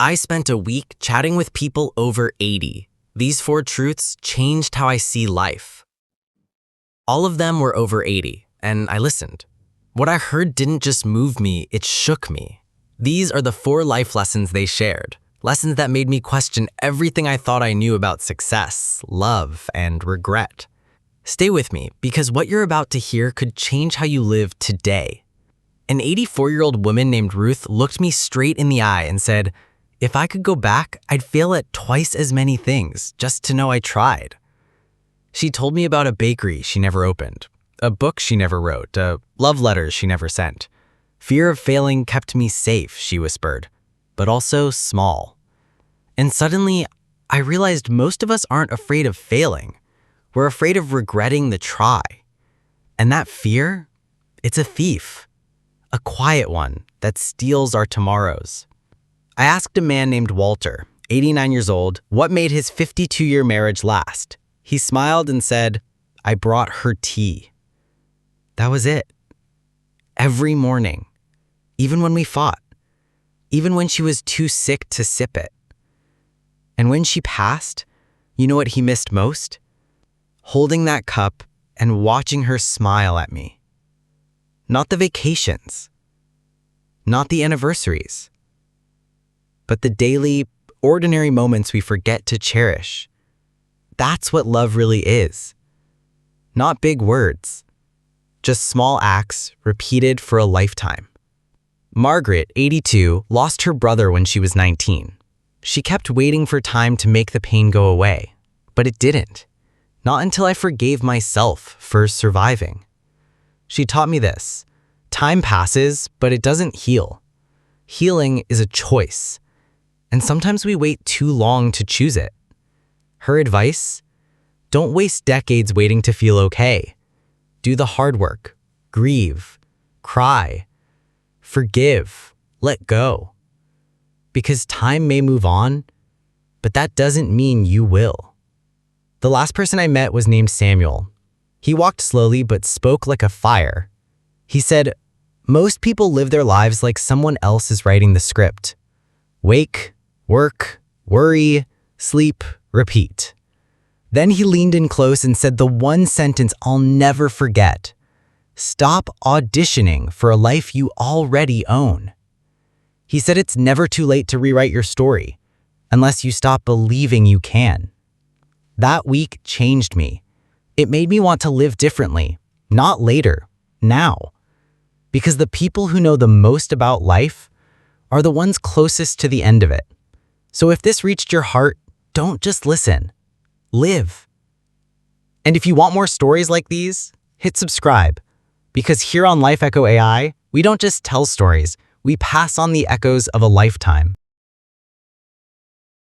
I spent a week chatting with people over 80. These 4 truths changed how I see life. All of them were over 80, and I listened. What I heard didn't just move me, it shook me. These are the 4 life lessons they shared. Lessons that made me question everything I thought I knew about success, love, and regret. Stay with me, because what you're about to hear could change how you live today. An 84-year-old woman named Ruth looked me straight in the eye and said, "If I could go back, I'd fail at twice as many things, just to know I tried." She told me about a bakery she never opened, a book she never wrote, love letters she never sent. Fear of failing kept me safe, she whispered, but also small. And suddenly, I realized most of us aren't afraid of failing. We're afraid of regretting the try. And that fear, it's a thief, a quiet one that steals our tomorrows. I asked a man named Walter, 89 years old, what made his 52-year marriage last. He smiled and said, "I brought her tea." That was it. Every morning, even when we fought, even when she was too sick to sip it. And when she passed, you know what he missed most? Holding that cup and watching her smile at me. Not the vacations, not the anniversaries, but the daily, ordinary moments we forget to cherish. That's what love really is. Not big words, just small acts repeated for a lifetime. Margaret, 82, lost her brother when she was 19. She kept waiting for time to make the pain go away, but it didn't. Not until I forgave myself for surviving. She taught me this: time passes, but it doesn't heal. Healing is a choice, and sometimes we wait too long to choose it. Her advice? Don't waste decades waiting to feel okay. Do the hard work. Grieve. Cry. Forgive. Let go. Because time may move on, but that doesn't mean you will. The last person I met was named Samuel. He walked slowly but spoke like a fire. He said, "Most people live their lives like someone else is writing the script. Wake, work, worry, sleep, repeat." Then he leaned in close and said the one sentence I'll never forget: "Stop auditioning for a life you already own." He said it's never too late to rewrite your story, unless you stop believing you can. That week changed me. It made me want to live differently, not later, now. Because the people who know the most about life are the ones closest to the end of it. So if this reached your heart, don't just listen. Live. And if you want more stories like these, hit subscribe. Because here on Life Echo AI, we don't just tell stories, we pass on the echoes of a lifetime.